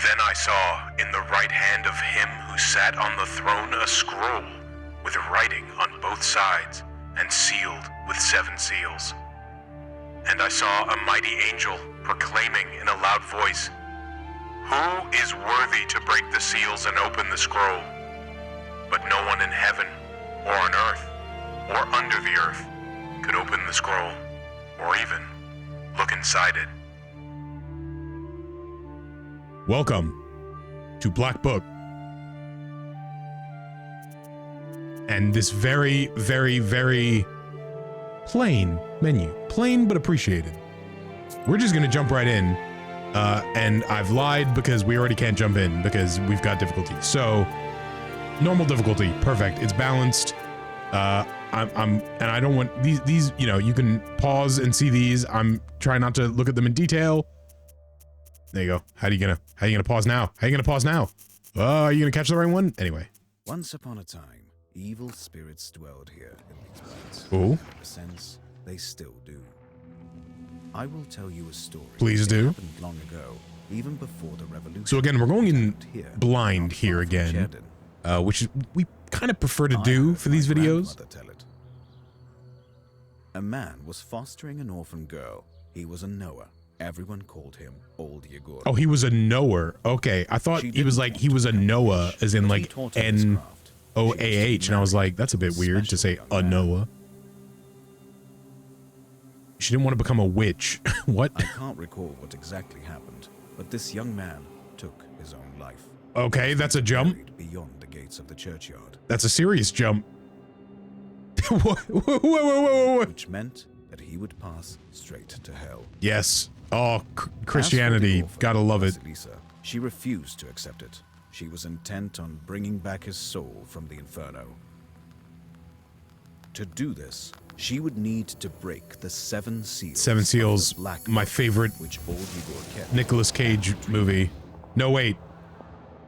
Then I saw in the right hand of him who sat on the throne a scroll with writing on both sides and sealed with 7 seals. And I saw a mighty angel proclaiming in a loud voice, "Who is worthy to break the seals and open the scroll?" But no one in heaven, or on earth, or under the earth could open the scroll, or even look inside it. Welcome to Black Book. And this very, very, very plain menu. Plain but appreciated. We're just gonna jump right in. And I've lied because we already can't jump in because we've got difficulty. So, normal difficulty, perfect. It's balanced. And I don't want these, you know, you can pause and see these. I'm trying not to look at them in detail. There you go. How you gonna pause now? How you gonna pause now? Oh, are you gonna catch the right one? Anyway. Once upon a time, evil spirits dwelled here in these parts. Oh. In a sense, they still do. I will tell you a story. Please do. Happened long ago, even before the revolution. So again, we're going in blind here again, which we kind of prefer to do for these videos. Tell it. A man was fostering an orphan girl. He was a knower. Everyone called him Old Yegor. Oh, he was a knower. Okay, I thought he was like, he was a Noah, as in like N-O-A-H, and I was like, that's a bit weird to say a Noah. She didn't want to become a witch. What? I can't recall what exactly happened, but this young man took his own life. Okay, that's a jump. Beyond the gates of the churchyard. That's a serious jump. Whoa. Which meant that he would pass straight to hell. Yes. Oh, Christianity. Gotta love it. Vasilisa, she refused to accept it. She was intent on bringing back his soul from the inferno. To do this, she would need to break the 7 seals. 7 Seals, my favorite which Old Igor kept. Nicolas Cage movie. No, wait,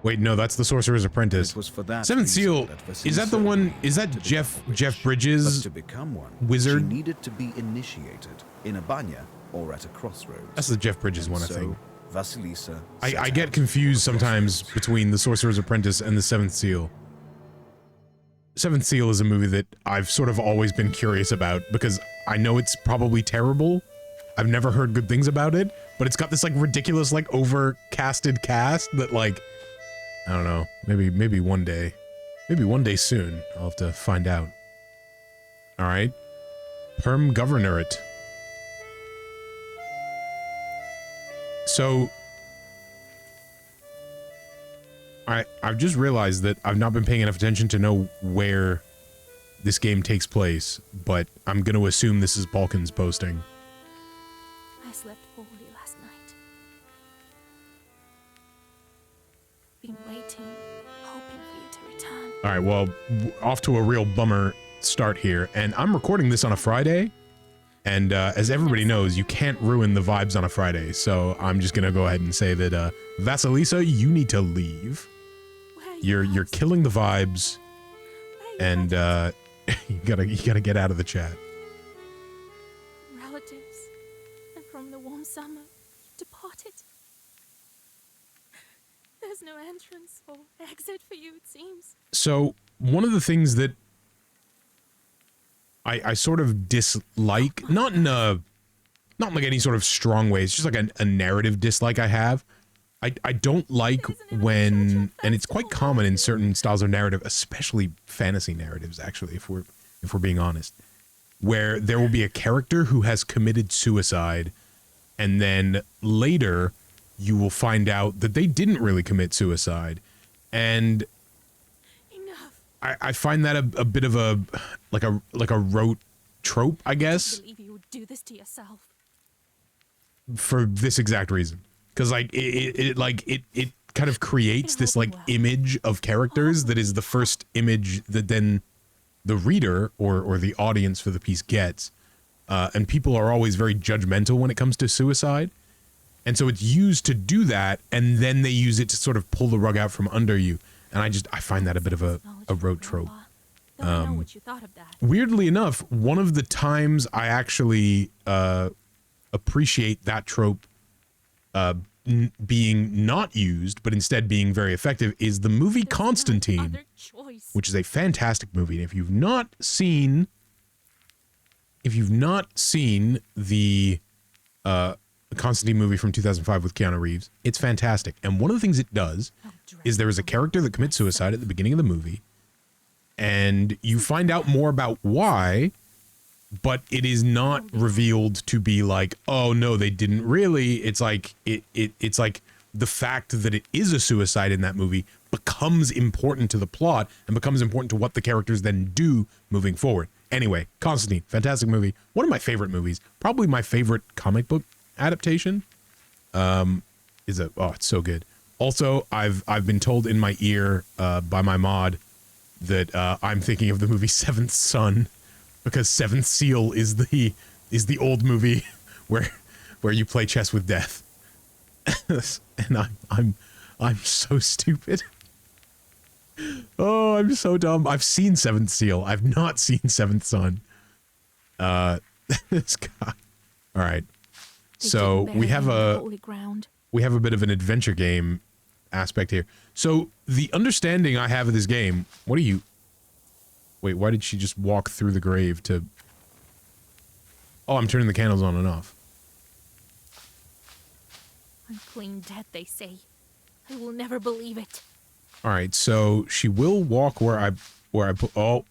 no, that's The Sorcerer's Apprentice. It was for that 7th Seal, is that the one, is that Jeff Bridges' to become one, wizard? She needed to be initiated in a banya or at a crossroads. That's the Jeff Bridges one, I think. Vasilisa I get confused sometimes between The Sorcerer's Apprentice and The 7th Seal. 7th Seal is a movie that I've sort of always been curious about because I know it's probably terrible. I've never heard good things about it, but it's got this like ridiculous like overcasted cast that like, I don't know, maybe one day soon I'll have to find out. All right. Perm Governorate. So I've just realized that I've not been paying enough attention to know where this game takes place, but I'm going to assume this is Balkan's posting. I slept poorly last night. Been waiting, hoping for you to return. All right, well, off to a real bummer start here, and I'm recording this on a Friday, and as everybody knows, you can't ruin the vibes on a Friday, so I'm just going to go ahead and say that, Vasilisa, you need to leave. You're killing the vibes, and you gotta get out of the chat. Relatives, and from the warm summer, departed. There's no entrance or exit for you, it seems. So one of the things that I sort of dislike, not in like any sort of strong way, it's just like a narrative dislike I have. I don't like when, and it's quite common in certain styles of narrative, especially fantasy narratives, actually, if we're being honest, where there will be a character who has committed suicide, and then later you will find out that they didn't really commit suicide, and I find that a bit of a like a rote trope, I guess. I believe you would do this to yourself. For this exact reason. Because like it kind of creates this like image of characters that is the first image that then the reader or the audience for the piece gets, and people are always very judgmental when it comes to suicide, and so it's used to do that, and then they use it to sort of pull the rug out from under you, and I find that a bit of a rote trope. Weirdly enough, one of the times I actually appreciate that trope being not used, but instead being very effective, is the movie Constantine, which is a fantastic movie. And if you've not seen the Constantine movie from 2005 with Keanu Reeves, it's fantastic. And one of the things it does is there is a character that commits suicide at the beginning of the movie, and you find out more about why, but it is not revealed to be like, oh no, they didn't really. It's like it's like the fact that it is a suicide in that movie becomes important to the plot and becomes important to what the characters then do moving forward. Anyway, Constantine, fantastic movie. One of my favorite movies, probably my favorite comic book adaptation. It's so good. Also, I've been told in my ear by my mod that I'm thinking of the movie Seventh Son, because Seventh Seal is the old movie where you play chess with death. And I'm so stupid. Oh, I'm so dumb. I've seen Seventh Seal. I've not seen Seventh Son. This guy. All right. So we have a bit of an adventure game aspect here. So the understanding I have of this game, wait, why did she just walk through the grave to... Oh, I'm turning the candles on and off. I'm clean dead, they say. I will never believe it. All right, so she will walk where I put... Oh.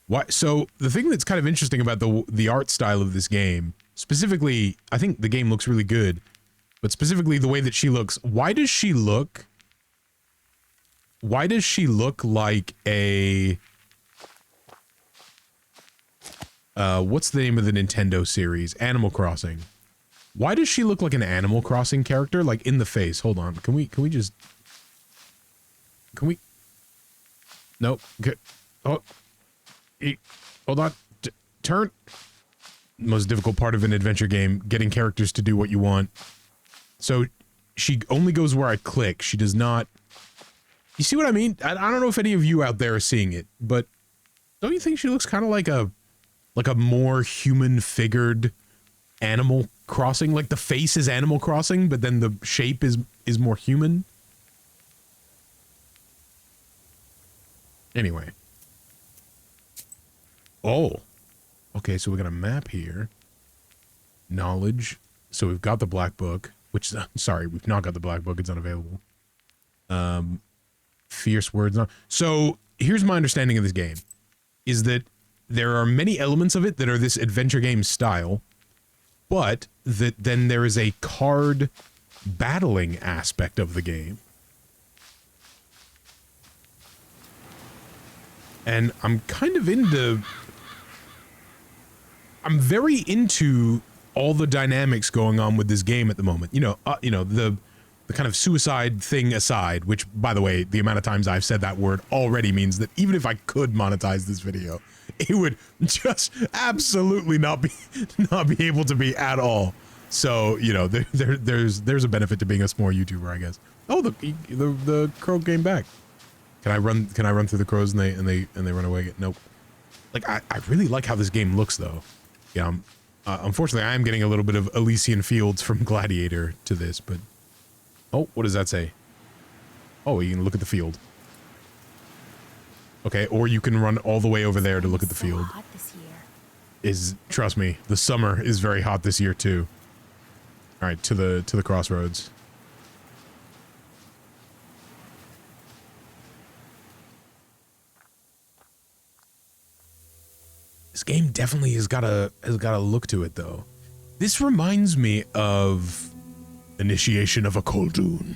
What? So the thing that's kind of interesting about the art style of this game, specifically, I think the game looks really good, but specifically the way that she looks, why does she look like a... what's the name of the Nintendo series? Animal Crossing. Why does she look like an Animal Crossing character? Like, in the face. Hold on. Can we... Nope. Okay. Oh. Hold on. Turn. Most difficult part of an adventure game, getting characters to do what you want. So, she only goes where I click. She does not... You see what I mean? I don't know if any of you out there are seeing it, but don't you think she looks kind of like a more human-figured Animal Crossing? Like, the face is Animal Crossing, but then the shape is more human? Anyway. Oh. Okay, so we got a map here. Knowledge. So we've got the black book, which, sorry, we've not got the black book. It's unavailable. Fierce words. So here's my understanding of this game, is that there are many elements of it that are this adventure game style, but that then there is a card battling aspect of the game. And I'm kind of I'm very into all the dynamics going on with this game at the moment. The kind of suicide thing aside, which, by the way, the amount of times I've said that word already means that even if I could monetize this video, it would just absolutely not be able to be at all. So, there's a benefit to being a small YouTuber, I guess. Oh, the crow came back. Can I run through the crows and they run away? Nope. Like, I really like how this game looks, though. Yeah, unfortunately, I am getting a little bit of Elysian Fields from Gladiator to this, but... Oh, what does that say? Oh, you can look at the field. Okay, or you can run all the way over there to look at the field. Hot this year. Trust me, the summer is very hot this year, too. Alright, to the crossroads. This game definitely has got a look to it, though. This reminds me of Initiation of a Khaldun.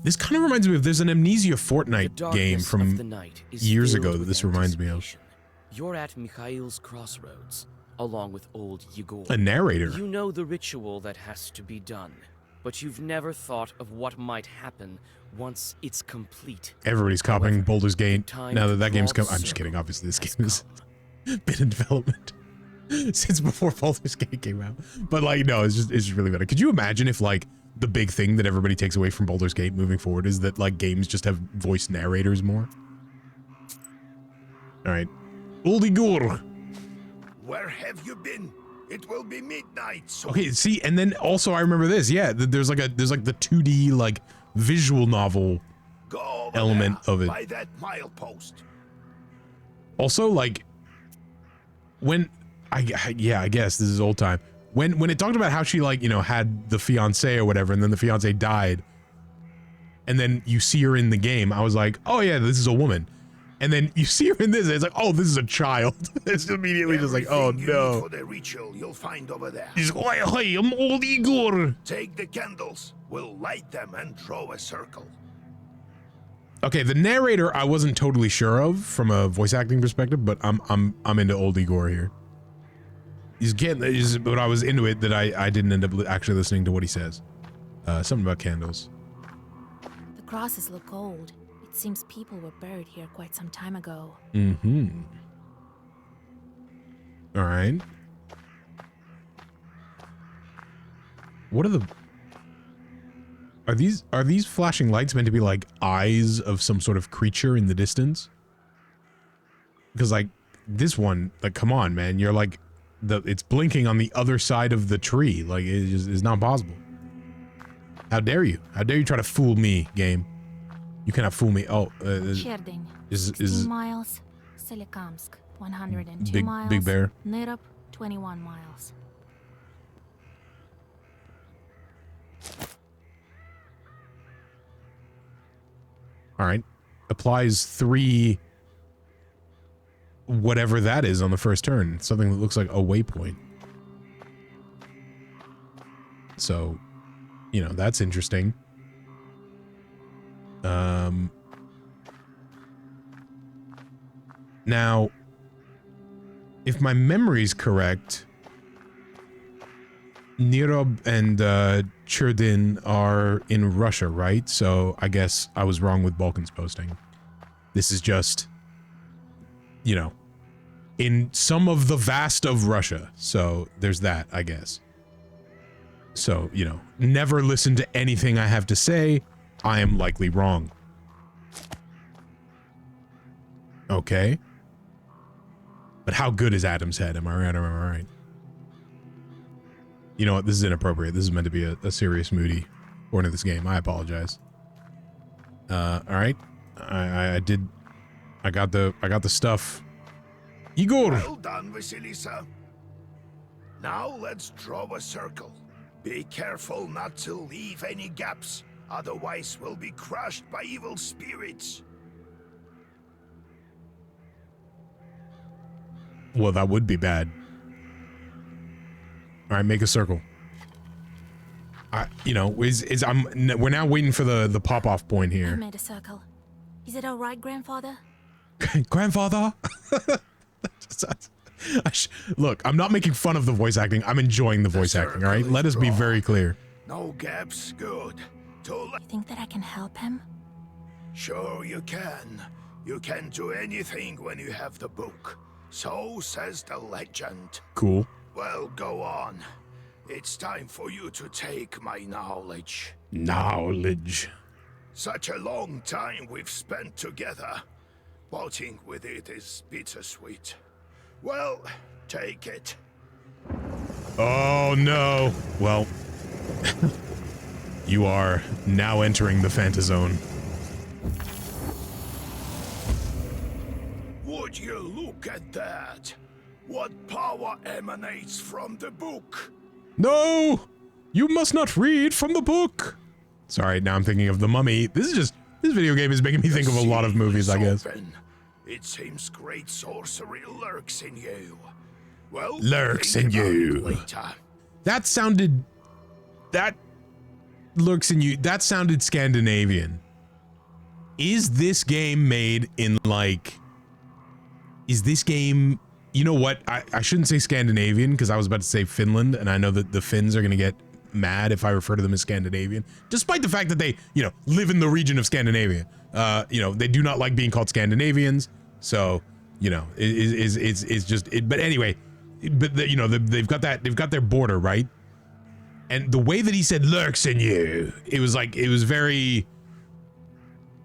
This kind of reminds me of, there's an Amnesia Fortnite game from years ago that this reminds me of. You're at Mikhail's crossroads, along with old Yegor. A narrator. You know the ritual that has to be done, but you've never thought of what might happen once it's complete. Everybody's copying Baldur's Gate now that game's come. I'm just kidding. Obviously, this game has been in development since before Baldur's Gate came out. But like, no, it's just really better. Could you imagine if like the big thing that everybody takes away from Baldur's Gate moving forward is that like games just have voice narrators more? All right, Old Igor. Where have you been? It will be midnight soon. Okay, see, and then also I remember this. Yeah, there's like the 2D like visual novel Go over element there, of it. by that milepost. Also, like when I guess this is old time. When it talked about how she like, you know, had the fiance or whatever, and then the fiance died, and then you see her in the game, I was like, oh yeah, this is a woman. And then you see her in this, and it's like, oh, this is a child. It's immediately just like, oh Everything you no. need for the ritual you'll find over there. He's like, hi, I'm old Igor. Take the candles. We'll light them and draw a circle. Okay, the narrator I wasn't totally sure of from a voice acting perspective, but I'm into old Igor here. But I was into it that I didn't end up actually listening to what he says. Something about candles. The crosses look old. It seems people were buried here quite some time ago. Mm-hmm. All right. What are the... Are these flashing lights meant to be like eyes of some sort of creature in the distance? Because like this one, like, come on, man, you're like it's blinking on the other side of the tree. Like it's not possible. How dare you? How dare you try to fool me, game? You cannot fool me. Oh, Cherding, 16 miles. Solikamsk, 102 miles. Big Bear. Nirop, 21 miles. All right. Applies 3 whatever that is on the first turn. Something that looks like a waypoint. So, you know, that's interesting. Now, if my memory's correct, Nirob and Cherdin are in Russia, right? So I guess I was wrong with Balkan's posting. This is just, you know, in some of the vast of Russia. So there's that, I guess. So, you know, never listen to anything I have to say. I am likely wrong. Okay. But how good is Adam's head? Am I right? Am I right? You know what? This is inappropriate. This is meant to be a serious, moody point of this game. I apologize. All right. I got the stuff. Igor. Well done, Vasilisa. Now let's draw a circle. Be careful not to leave any gaps, otherwise we'll be crushed by evil spirits. Well, that would be bad. All right, make a circle. You know, we're now waiting for the pop off point I here. made a circle. Is it all right, grandfather? Grandfather. Look, I'm not making fun of the voice acting. I'm enjoying the voice acting. All right, let us be very clear. No gaps, good. You think that I can help him? Sure you can. You can do anything when you have the book. So says the legend. Cool. Well, go on. It's time for you to take my knowledge. Knowledge. Such a long time we've spent together. Parting with it is bittersweet. Well, take it. Oh no. Well, you are now entering the Phantazone. Would you look at that? What power emanates from the book? No! You must not read from the book! Sorry, now I'm thinking of The Mummy. This video game is making me think of a lot of movies, I guess. It seems great sorcery lurks in you. Well, Lurks in think about it you. later. That lurks in you. That sounded Scandinavian. Is this game made in like... Is this game... You know what? I shouldn't say Scandinavian because I was about to say Finland, and I know that the Finns are going to get mad if I refer to them as Scandinavian, despite the fact that they, you know, live in the region of Scandinavia. You know, they do not like being called Scandinavians, so, you know, it's just... But anyway, you know, they've got their border, right? And the way that he said lurks in you, it was very...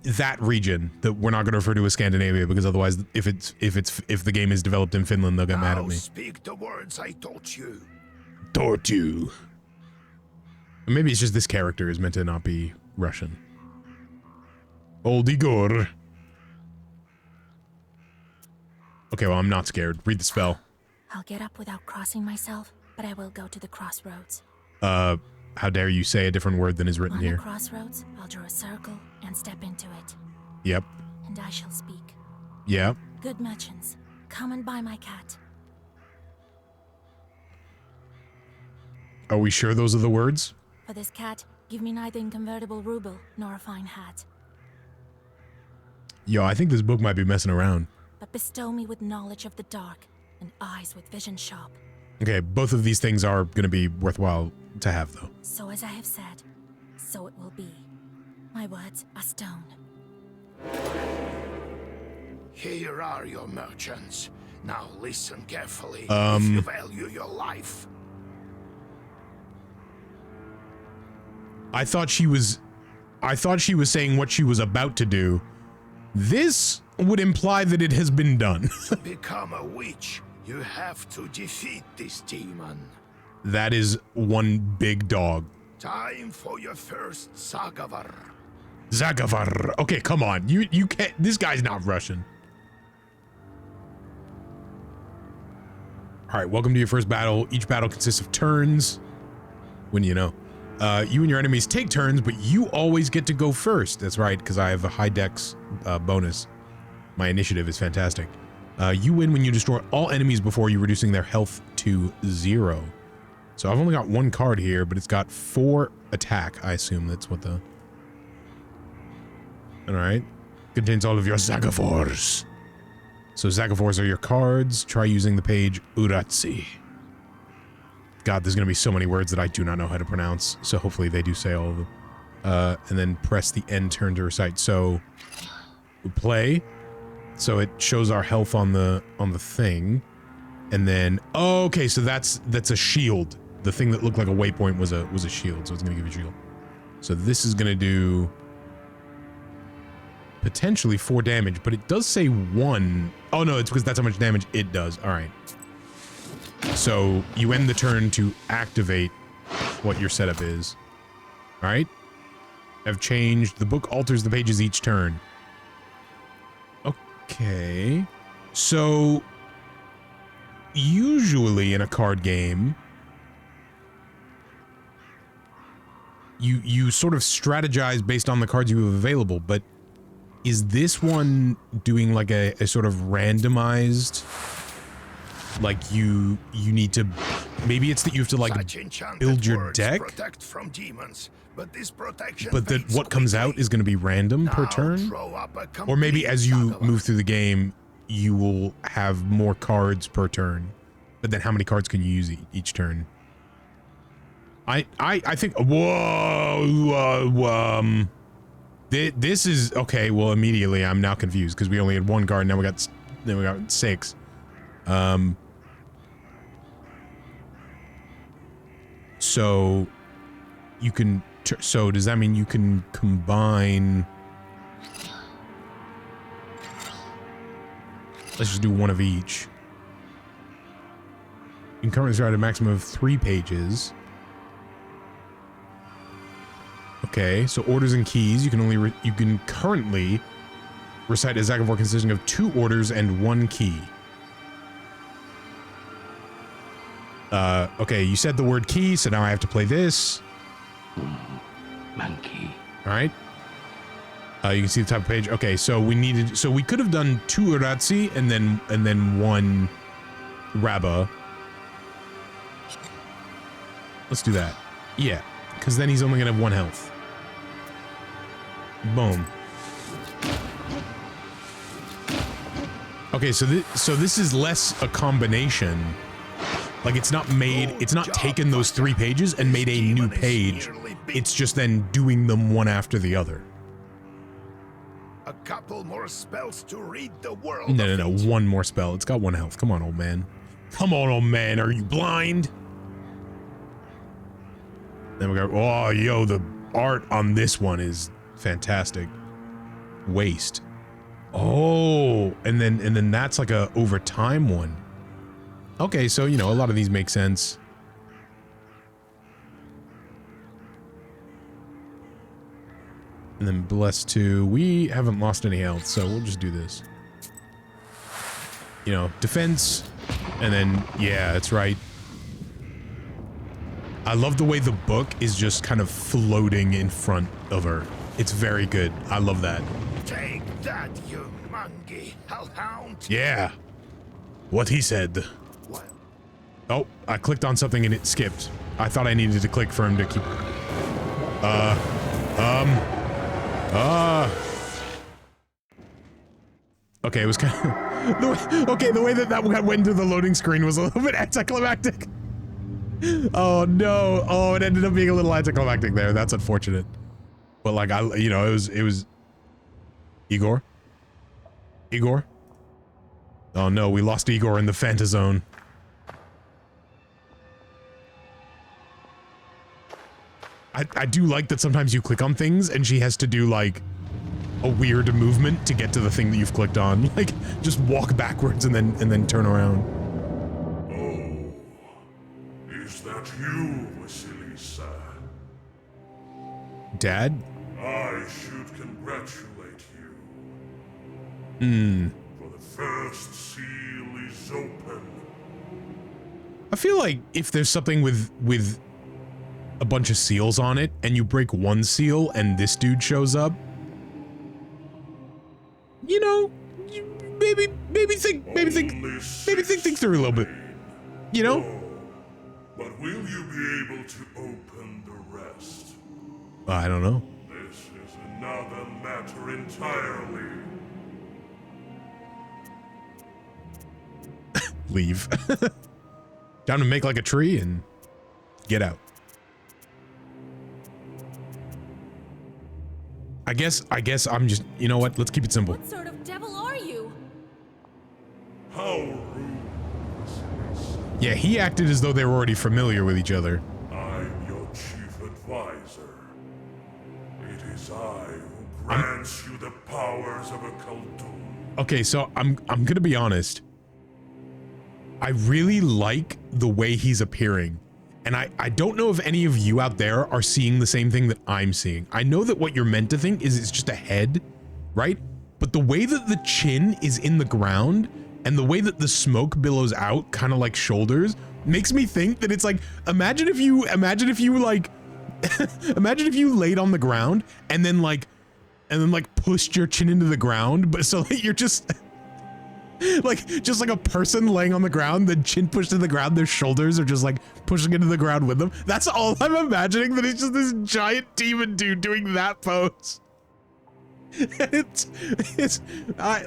that region that we're not going to refer to as Scandinavia, because otherwise if the game is developed in Finland, they'll get mad at Now me. speak the words I taught you. Tortu. Maybe it's just this character is meant to not be Russian. Old Igor. Okay, well, I'm not scared. Read the spell. I'll get up without crossing myself, but I will go to the crossroads. How dare you say a different word than is written On here? the crossroads, I'll draw a circle and step into it. Yep. And I shall speak. Yep. Good merchants, come and buy my cat. Are we sure those are the words? For this cat, give me neither inconvertible ruble nor a fine hat, Yo, I think this book might be messing around. but bestow me with knowledge of the dark and eyes with vision sharp. Okay, both of these things are going to be worthwhile to have, though. So as I have said, so it will be. My words are stone. Here are your merchants. Now listen carefully if you value your life. I thought she was saying what she was about to do. This would imply that it has been done. To become a witch, you have to defeat this demon. That is one big dog. Time for your first Zagavar. Zagavar. Okay, come on. You can't. This guy's not Russian. All right, welcome to your first battle. Each battle consists of turns. When you know. You and your enemies take turns, but you always get to go first. That's right, because I have a high dex bonus. My initiative is fantastic. You win when you destroy all enemies before you, reducing their health to 0. So I've only got 1 card here, but it's got 4 attack. I assume that's what the... Alright. Contains all of your Zagavors. So Zagavors are your cards. Try using the page Uratsi. God, there's going to be so many words that I do not know how to pronounce. So hopefully they do say all of them. And then press the end turn to recite. So we play. So it shows our health on the thing. And then, oh, okay, so that's a shield. The thing that looked like a waypoint was a shield, so it's going to give you a shield. So this is going to do potentially 4 damage, but it does say 1. Oh no, it's because that's how much damage it does. All right. So you end the turn to activate what your setup is. All right. I've changed. The book alters the pages each turn. Okay. So usually in a card game, you sort of strategize based on the cards you have available, but is this one doing like a sort of randomized, like you need to, maybe it's that you have to like build your deck, protect from demons, but this protection but that fades what comes quickly. out is going to be random per Now turn? draw up a Or maybe complete as you Zagavar. move through the game, you will have more cards per turn. But then how many cards can you use each turn? I think, whoa, this is, okay, well, immediately I'm now confused because we only had 1 card, now we got 6. So you can, so does that mean you can combine, let's just do 1 of each. You can currently start at a maximum of 3 pages. Okay, so orders and keys. You can only you can currently recite a Zagavor consisting of 2 orders and 1 key. Okay, you said the word key, so now I have to play this. Monkey. All right. You can see the type of page. Okay, so we could have done 2 Uratsi and then 1 Rabba. Let's do that. Yeah, because then he's only gonna have 1 health. Boom. Okay, so this is less a combination. Like it's not taken those 3 pages and made a new page. It's just then doing them one after the other. A couple more spells to read the world. No, 1 more spell. It's got 1 health. Come on, old man. Come on, old man. Are you blind? Then we go, oh, yo, the art on this one is fantastic. Waste. Oh, and then that's like a over time one. Okay, so, you know, a lot of these make sense. And then bless 2. We haven't lost any health, so we'll just do this. You know, defense, and then, yeah, that's right. I love the way the book is just kind of floating in front of her. It's very good. I love that. Take that, you monkey hellhound. Yeah. What he said. What? Oh, I clicked on something and it skipped. I thought I needed to click for him to keep... Okay, it was kind of... okay, the way that went to the loading screen was a little bit anticlimactic. Oh, no. Oh, it ended up being a little anticlimactic there. That's unfortunate. But, like, you know, it was... Igor? Igor? Oh, no, we lost Igor in the Fanta Zone. I do like that sometimes you click on things and she has to do, like, a weird movement to get to the thing that you've clicked on. Like, just walk backwards and then turn around. Oh, is that you, Vasilisa? Dad? I should congratulate you. For the first seal is open. I feel like if there's something with a bunch of seals on it and you break one seal and this dude shows up, you know, maybe think through a little bit. You know? Oh, but will you be able to open the rest? I don't know. This is another matter entirely. Leave. Time to make like a tree and get out. I guess I'm just, you know what? Let's keep it simple. What sort of devil are you? How rude, Vasilisa. Yeah, he acted as though they were already familiar with each other. I'm your chief advisor. It is I who grants you the powers of a Khaldun. Okay, so I'm gonna be honest. I really like the way he's appearing. And I don't know if any of you out there are seeing the same thing that I'm seeing. I know that what you're meant to think is it's just a head, right? But the way that the chin is in the ground and the way that the smoke billows out, kind of like shoulders, makes me think that it's like, imagine if you like, imagine if you laid on the ground and then pushed your chin into the ground, but so that you're just... just like a person laying on the ground, then chin pushed to the ground, their shoulders are just like pushing into the ground with them. That's all I'm imagining, that it's just this giant demon dude doing that pose. I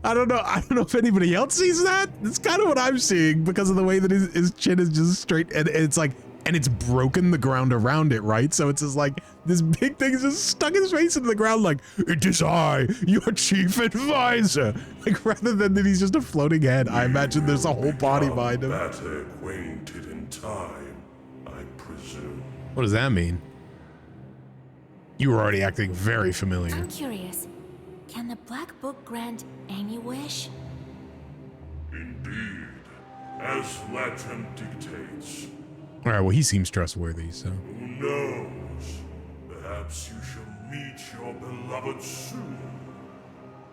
don't know if anybody else sees that. It's kind of what I'm seeing because of the way that his chin is just straight, and it's like, and it's broken the ground around it, right? So it's just like this big thing is just stuck his face into the ground like, it is I, your chief advisor. Like, rather than that he's just a floating head, I imagine there's a whole body behind him. Better acquainted in time, I presume. What does that mean? You were already acting very familiar. I'm curious. Can the Black Book grant any wish? Indeed, as legend dictates. All right, well, he seems trustworthy, so. Who knows? Perhaps you shall meet your beloved soon.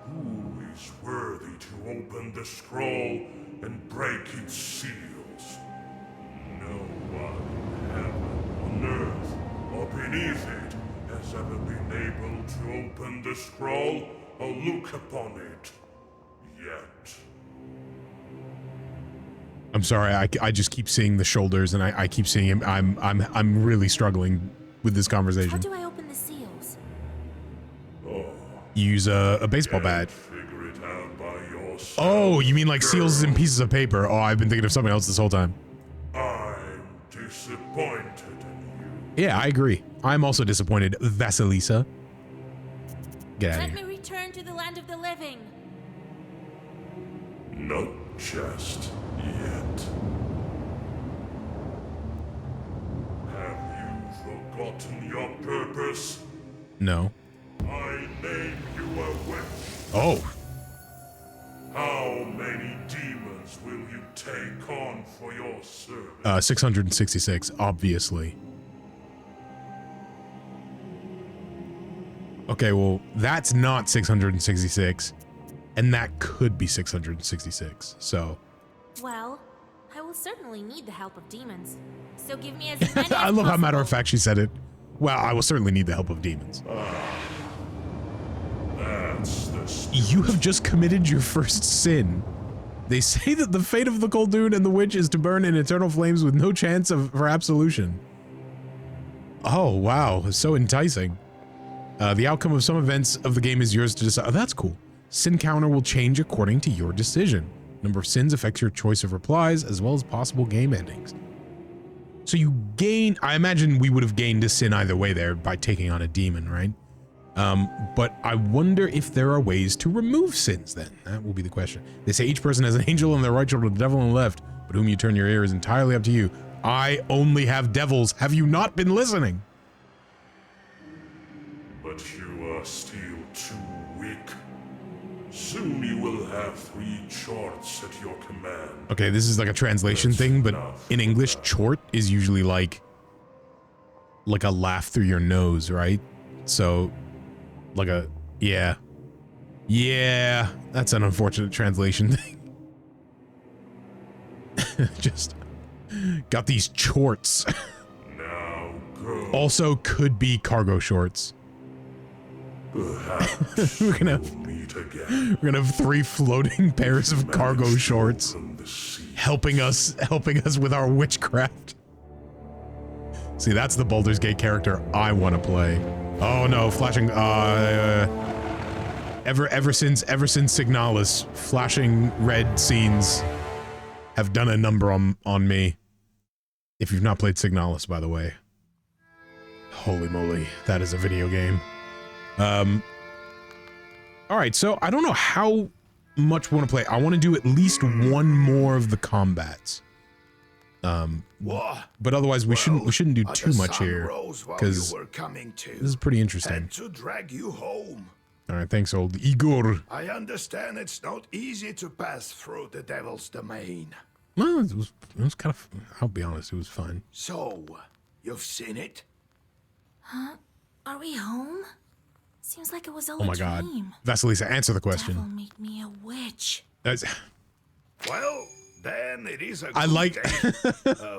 Who is worthy to open the scroll and break its seals? No one in heaven, on earth, or beneath it has ever been able to open the scroll or look upon it. Yet. I'm sorry, I just keep seeing the shoulders, and I keep seeing him. I'm really struggling with this How conversation. do I open the seals? Use a baseball bat. Figure it out by yourself. Oh, you mean like seals in pieces of paper? Oh, I've been thinking of something else this whole time. I'm disappointed in you. Yeah, I agree. I'm also disappointed, Vasilisa. Get out of Let here. me return to the land of the living. Not just yet. Have you forgotten your purpose? No. I named you a witch. Oh, How many demons will you take on for your service? 666, obviously. Okay, well, that's not 666, and that could be 666, so... Well, I will certainly need the help of demons. So give me as many I as love how matter of possible. fact she said it. Well, I will certainly need the help of demons. That's the You have just committed your first sin. They say that the fate of the Coldoon and the witch is to burn in eternal flames with no chance for absolution. Oh, wow. So enticing. The outcome of some events of the game is yours to decide. Oh, that's cool. Sin counter will change according to your decision. Number of sins affects your choice of replies as well as possible game endings. So you gain, I imagine we would have gained a sin either way there by taking on a demon, right? But I wonder if there are ways to remove sins then. That will be the question. They say each person has an angel on their right shoulder, the devil on the left, but whom you turn your ear is entirely up to you. I only have devils. Have you not been listening? But you are still too weak. Soon you will have 3 charts at your command. Okay, this is like a translation thing, but in English, chort is usually like a laugh through your nose, right? So, like a, yeah. Yeah, that's an unfortunate translation thing. Just got these chorts. Now go. Also could be cargo shorts. Perhaps We're gonna we'll meet again. We're gonna have 3 floating pairs of cargo Manage to shorts open the sea. helping us with our witchcraft. See, that's the Baldur's Gate character I want to play. Oh no, flashing ever since Signalis, flashing red scenes have done a number on me. If you've not played Signalis, by the way. Holy moly, that is a video game. Alright, so I don't know how much we want to play. I want to do at least one more of the combats. But otherwise we shouldn't do too much here, because this is pretty interesting. To drag you home. Alright, thanks old Igor. I understand it's not easy to pass through the devil's domain. Well, it was kind of, I'll be honest, it was fun. So, you've seen it? Huh? Are we home? Seems like it was all Oh my a god. dream. Vasilisa, answer the Devil question. made me a witch. That's, Well, then it is a I good like day.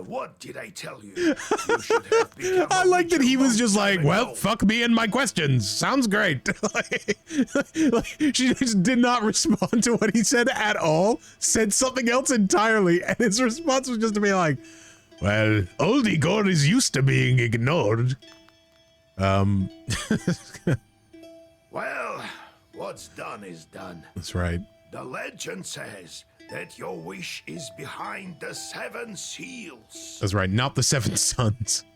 What did I tell you? You should have become I a like that witch he a was long just like, time well, ago. fuck me and my questions. Sounds great. like, she just did not respond to what he said at all, said something else entirely, and his response was just to be like, well, old Igor is used to being ignored. Well, what's done is done. That's right. The legend says that your wish is behind the 7 seals. That's right. Not the 7 sons,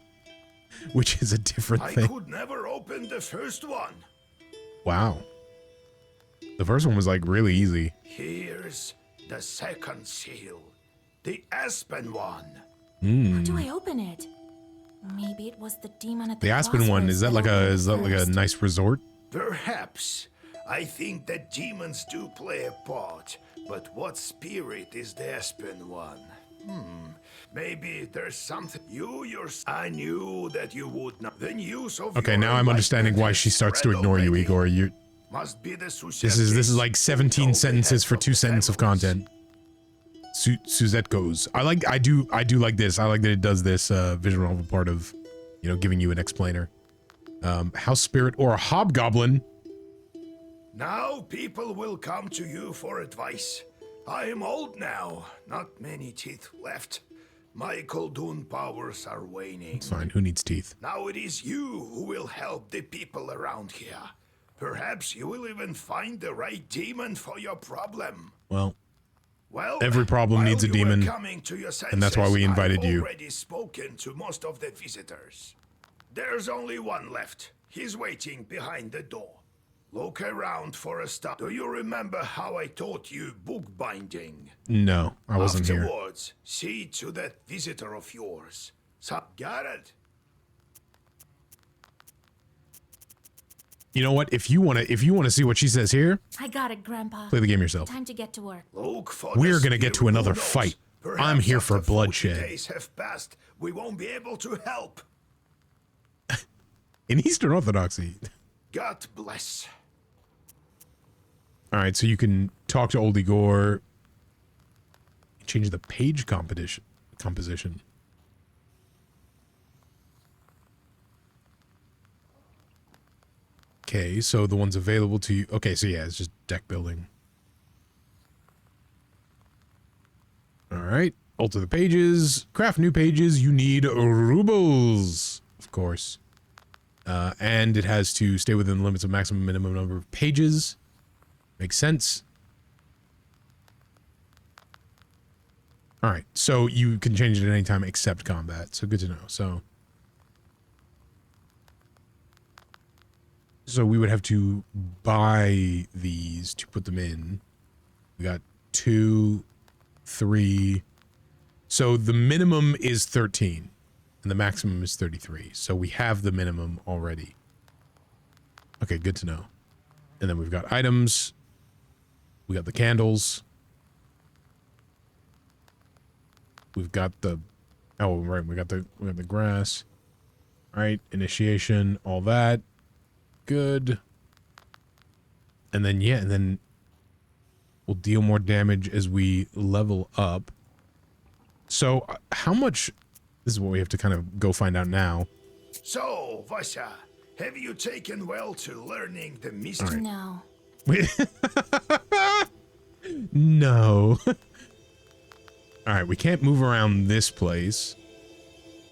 which is a different I thing. could never open the first one. Wow. The first one was like really easy. Here's the second seal, the Aspen one. How do I open it? Maybe it was the demon at the The Aspen one, is that like a first. nice resort? Perhaps. I think that demons do play a part, but what spirit is the Aspen one? Maybe there's something I knew that you would not. The news of Okay, your now I'm understanding why she starts to spread ignore you, already. Igor. You Must be the This is like 17 sentences for 2 sentences of content. Suzette goes. I do like this. I like that it does this visual novel part of, you know, giving you an explainer. House spirit or a hobgoblin. Now people will come to you for advice. I am old now, not many teeth left. My Koldun powers are waning. It's fine. Who needs teeth? Now it is you who will help the people around here. Perhaps you will even find the right demon for your problem. Well, Well, every problem while needs a you were demon, coming to your and that's why we senses, invited I've you. already spoken to most of the visitors. There's only one left. He's waiting behind the door. Look around for a stop. Do you remember how I taught you bookbinding? No, I wasn't here. Afterwards, see to that visitor of yours. So, got it? You know what? If you wanna see what she says here, I got it, Grandpa. play the game yourself. Time to get to work. Look for We're the gonna get to spirit. another Who knows? fight. Perhaps I'm here for after 40 bloodshed. days have passed, we won't be able to help. In Eastern Orthodoxy, God bless. All right, so you can talk to Old Igor. Change the page composition. Okay, so the ones available to you. Okay, so yeah, it's just deck building. All right, alter the pages. Craft new pages. You need rubles, of course. And it has to stay within the limits of maximum and minimum number of pages. Makes sense. All right, so you can change it at any time except combat. So good to know. So we would have to buy these to put them in. We got 2, 3. So the minimum is 13 and the maximum is 33. So we have the minimum already. Okay, good to know. And then we've got items. We got the candles. We've got the, oh, right, we got the grass. All right, initiation, all that. Good. And then, yeah, and then we'll deal more damage as we level up. So, how much, this is what we have to kind of go find out now. So, Vasha, have you taken well to learning the mystery? No. No. All right, we can't move around this place.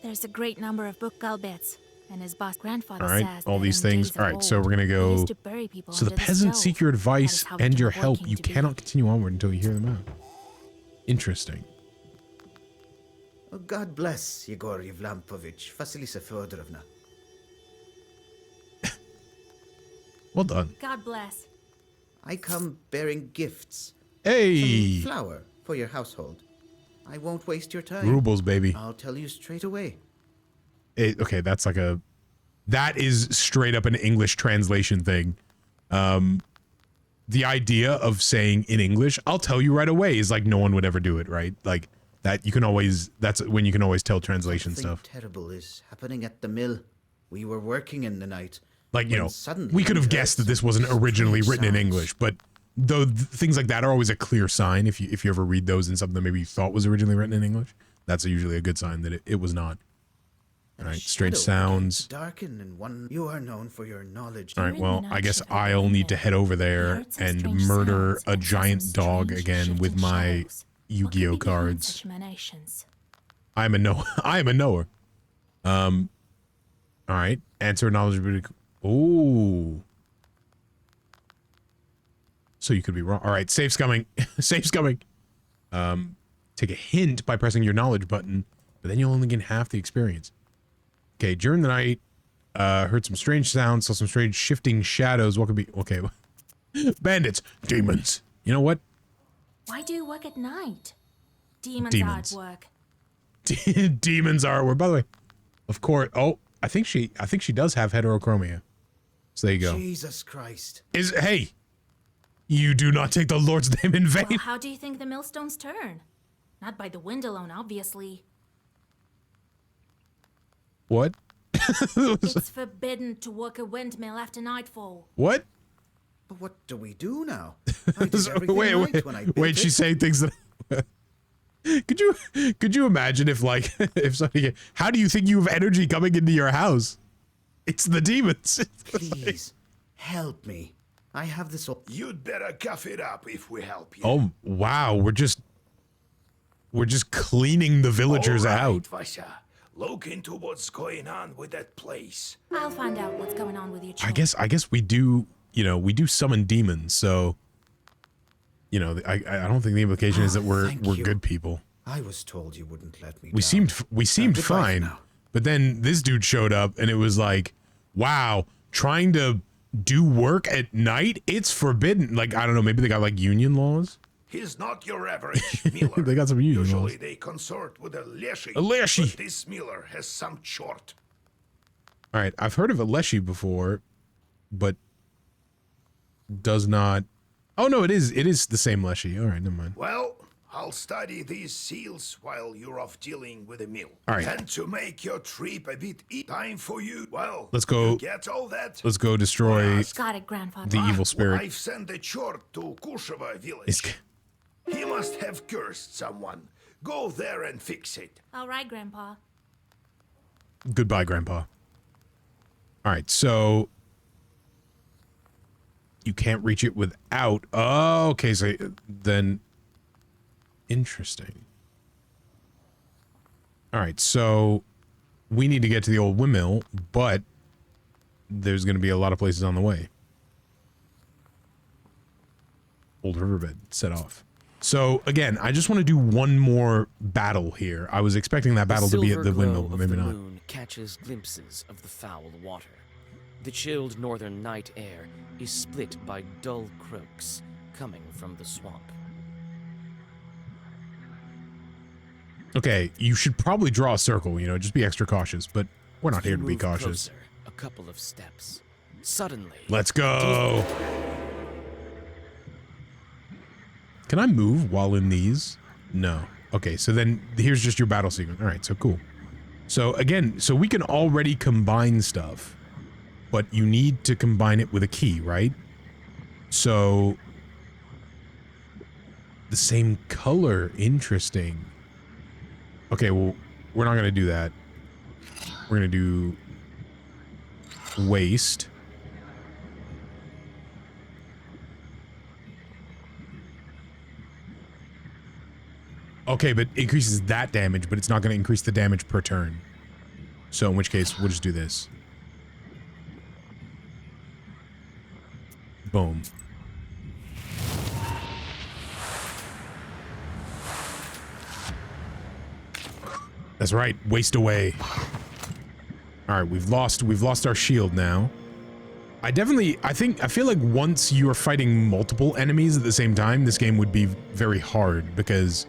There's a great number of book galbets, and his boss grandfather All right, says all that these in things. days All of right, so old, we're gonna they go. used to bury people So the under peasants stove. seek your That advice is how and the your war help. came You to be. cannot continue onward until you hear them out. Interesting. Oh, God bless Yegor Yevlampovich, Vasilisa Fyodorovna. Well done. God bless. I come bearing gifts. Hey, Some flour for your household. I won't waste your time. rubles, baby. I'll tell you straight away. Okay, that's like a, that is straight up an English translation thing. The idea of saying in English, I'll tell you right away, is like no one would ever do it, right? Like that you can always, that's when you can always tell translation Something stuff. terrible is happening at the mill. We were working in the night. Like, you when know, suddenly we could have heard guessed that this some wasn't originally strange written in sounds. English, but though things like that are always a clear sign. If you ever read those in something that maybe you thought was originally written in English, that's usually a good sign that it was not. All right, strange Shadow began to sounds. darken in one. You are known for your knowledge. All right, During well, the I night guess shift at the I'll need to windmill, head over I there heard some and strange murder sounds a and saw giant some dog strange again with shifting my shadows. What could Yu-Gi-Oh be behind cards. such emanations? I'm a knower. I am a knower. All right, answer knowledge. Ooh. So you could be wrong. All right, safe's coming. Safe's coming. Take a hint by pressing your knowledge button, but then you'll only get half the experience. Okay, during the night, heard some strange sounds, saw some strange shifting shadows. What could be? Okay, bandits, demons. You know what? Why do you work at night? Demons, Demons. artwork. Demons are. By the way, of course. Oh, I think she does have heterochromia. So there you go. Jesus Christ. Hey, you do not take the Lord's name in vain. Well, how do you think the millstones turn? Not by the wind alone, obviously. What? It's forbidden to work a windmill after nightfall. What? But what do we do now? I did everything wait, right when I built wait. it. She's saying things that. Could you imagine if like if somebody? How do you think you have energy coming into your house? It's the demons. Please, help me. I have this all. You'd better cough it up if we help you. Oh wow, we're just cleaning the villagers All right, out. Vasha. Look into what's going on with that place. I'll find out what's going on with your I children. guess we do. You know, we do summon demons, so. You know, I don't think the implication is that we're Thank you. good people. I was told you wouldn't let me We down. seemed goodbye for fine, now. but then this dude showed up and it was like, wow, trying to do work at night, it's forbidden. Like, I don't know, maybe they got like union laws. He's not your average miller. They got some union Usually laws. they consort with a leshy. A leshy. But this miller has some chort. All right, I've heard of a leshy before, but does not. Oh no, it is the same leshy. All right, never mind. Well, I'll study these seals while you're off dealing with the mill. All right. And to make your trip a bit time for you, well, Let's go. you get all that? Let's go destroy Got it, Grandfather. the evil spirit. I've sent a chort to Kusheva village. It's- He must have cursed someone. Go there and fix it. All right, Grandpa. Goodbye, Grandpa. All right, so you can't reach it without. Oh, okay, so then interesting. All right, so we need to get to the old windmill, but there's going to be a lot of places on the way. Old riverbed set off. So again, I just want to do one more battle here. I was expecting that battle to be at the windmill, but maybe the not. Moon catches glimpses of the foul water. The chilled northern night air is split by dull croaks coming from the swamp. Okay, you should probably draw a circle, you know, just be extra cautious, but we're not here to be Move cautious. closer, a couple of steps. Suddenly, Let's go! Can I move while in these? No. Okay, so then here's just your battle sequence. All right, so cool. So again, so we can already combine stuff, but you need to combine it with a key, right? So the same color, interesting. Okay, well, we're not gonna do that. We're gonna do waste. Okay, but increases that damage, but it's not going to increase the damage per turn. So in which case, we'll just do this. Boom. That's right. Waste away. All right, we've lost our shield now. I feel like once you are fighting multiple enemies at the same time, this game would be very hard because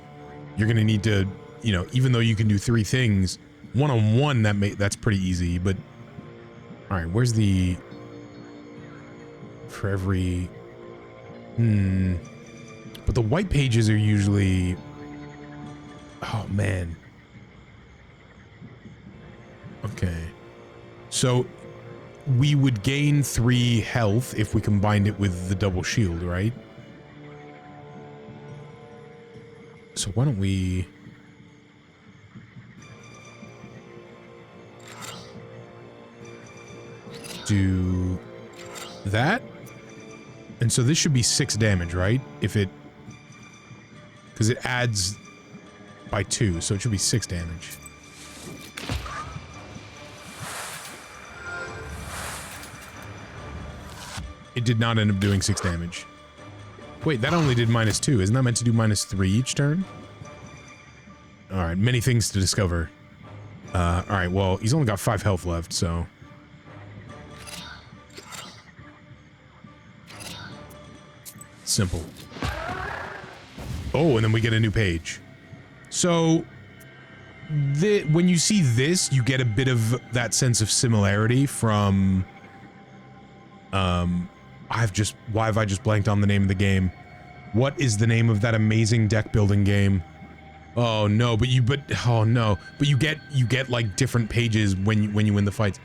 you're gonna need to, you know, even though you can do 3 things, one-on-one, that's pretty easy, but... Alright, where's the... For every... But the white pages are usually... Oh, man. Okay. So, we would gain 3 health if we combined it with the double shield, right? So why don't we... do that? And so this should be 6 damage, right? If it... Because it adds by 2, so it should be 6 damage. It did not end up doing 6 damage. Wait, that only did -2. Isn't that meant to do -3 each turn? Alright, many things to discover. Alright, well, he's only got 5 health left, so... Simple. Oh, and then we get a new page. So... when you see this, you get a bit of that sense of similarity from... why have I just blanked on the name of the game? What is the name of that amazing deck building game? Oh no, but you get like different pages when you win the fights.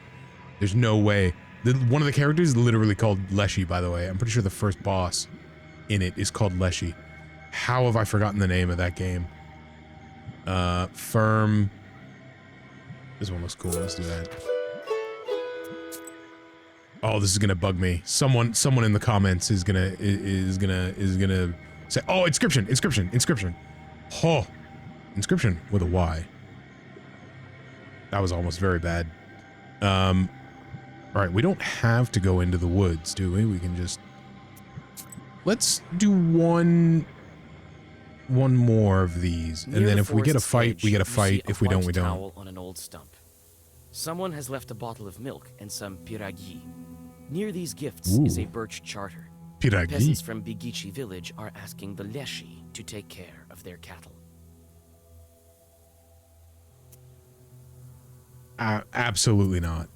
There's no way. One of the characters is literally called Leshy, by the way. I'm pretty sure the first boss in it is called Leshy. How have I forgotten the name of that game? Firm. This one looks cool. Let's do that. Oh, this is gonna bug me. Someone in the comments is gonna say, "Oh, inscription. Oh, inscription with a Y." That was almost very bad. All right, we don't have to go into the woods, do we? We can just... Let's do one more of these, and then if we get a fight, we get a fight. If we don't, we don't. Towel on an old stump. Someone has left a bottle of milk and some piragi. Near these gifts is a birch charter. Piragi. Peasants from Bigichi village are asking the Leshi to take care of their cattle. Absolutely not.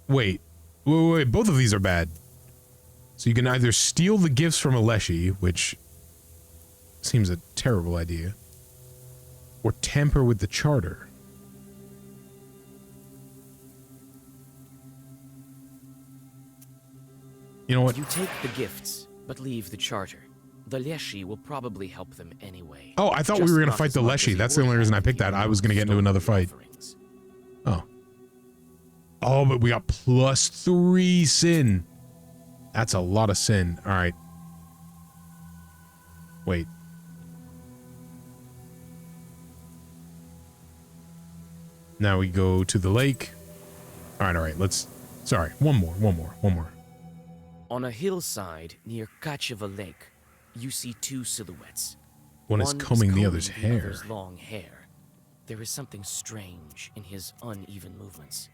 Wait, both of these are bad. So you can either steal the gifts from a Leshi, which seems a terrible idea. Or tamper with the charter. You know what? You take the gifts, but leave the charter. The Leshy will probably help them anyway. Oh, I thought we Just were going to not fight as the much Leshy. as That's you the only would reason I have picked if that. you I was going to get into stolen another fight. offerings. Oh. Oh, but we got +3 sin. That's a lot of sin. All right. Wait. Now we go to the lake. All right. Let's... Sorry. One more. On a hillside near Kacheva Lake, you see two silhouettes. One is combing the other's hair. other's long hair. There is something strange in his uneven movements.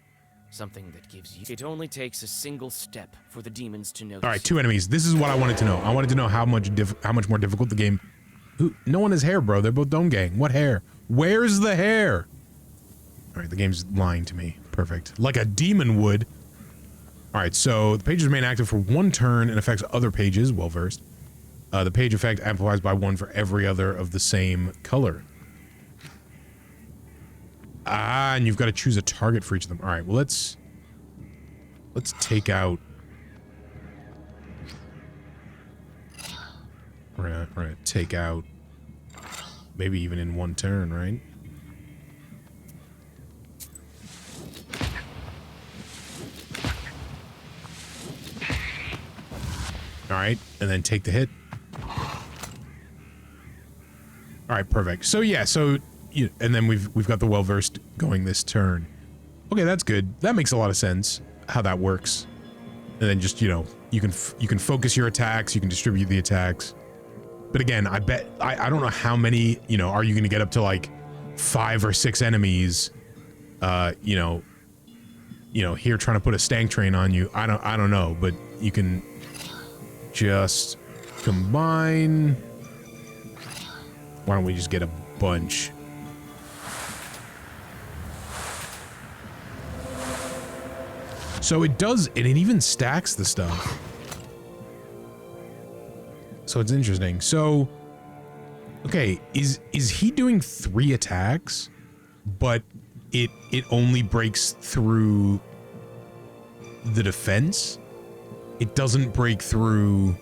Something that gives you... It only takes a single step for the demons to notice. All right, 2 enemies. This is what I wanted to know. I wanted to know how much more difficult the game... No one has hair, bro. They're both Dome Gang. What hair? Where's the hair? All right, the game's lying to me. Perfect. Like a demon would. All right, so the pages remain active for 1 turn and affects other pages. Well versed. The page effect amplifies by 1 for every other of the same color. Ah, and you've got to choose a target for each of them. All right, well, let's take out... We're gonna take out... Maybe even in 1 turn, right? All right, and then take the hit. All right, perfect. So yeah, and then we've got the well-versed going this turn. Okay, that's good. That makes a lot of sense how that works. And then just, you can focus your attacks, you can distribute the attacks. But again, I bet I don't know how many, are you going to get up to like 5 or 6 enemies here trying to put a stank train on you. I don't know, but you can just combine. Why don't we just get a bunch? So it does, and it even stacks the stuff. So it's interesting. So, okay, is he doing 3 attacks, but it only breaks through the defense? It doesn't break through...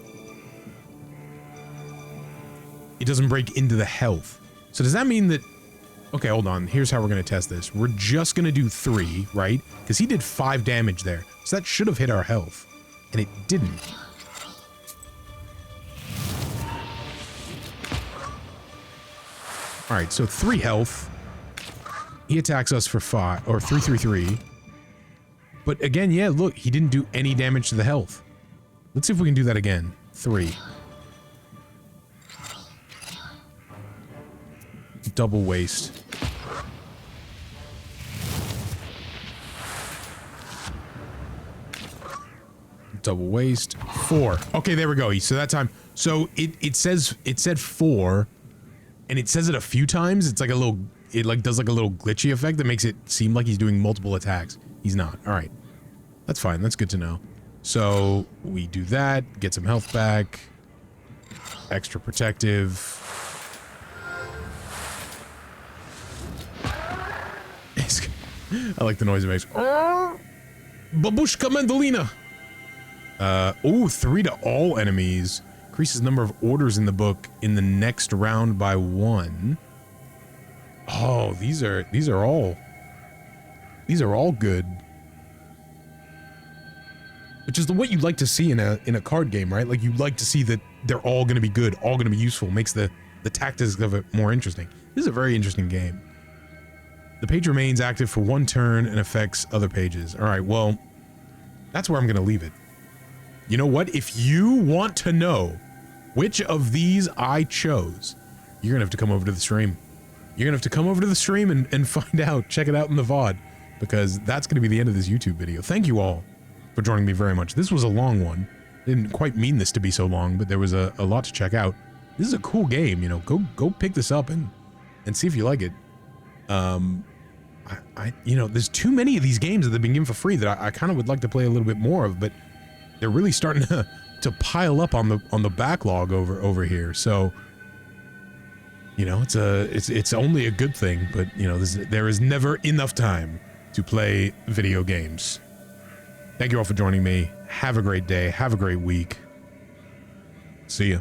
It doesn't break into the health. So does that mean that... Okay, hold on. Here's how we're going to test this. We're just going to do 3, right? Because he did 5 damage there. So that should have hit our health. And it didn't. Alright, so 3 health. He attacks us for 5, or 3. But again, yeah, look, he didn't do any damage to the health. Let's see if we can do that again. 3. Double waste. Double waste. 4. Okay, there we go. So that time, so it said 4, and it says it a few times. It's like a little, it like does like a little glitchy effect that makes it seem like he's doing multiple attacks. He's not. All right, that's fine. That's good to know. So we do that, get some health back, extra protective. I like the noise it makes. Babushka Mandolina. 3 to all enemies. Increases number of orders in the book in the next round by 1. Oh, these are all good. Which is what you'd like to see in a card game, right? Like you'd like to see that they're all going to be good, all going to be useful. Makes the tactics of it more interesting. This is a very interesting game. The page remains active for 1 turn and affects other pages. All right, well, that's where I'm going to leave it. You know what? If you want to know which of these I chose, you're going to have to come over to the stream. You're going to have to come over to the stream and find out. Check it out in the VOD, because that's going to be the end of this YouTube video. Thank you all for joining me very much. This was a long one. Didn't quite mean this to be so long, but there was a lot to check out. This is a cool game, Go pick this up and see if you like it. There's too many of these games that have been given for free that I kind of would like to play a little bit more of, but they're really starting to pile up on the backlog over here. So you know, it's only a good thing, but you know, there is never enough time to play video games. Thank you all for joining me. Have a great day. Have a great week. See ya.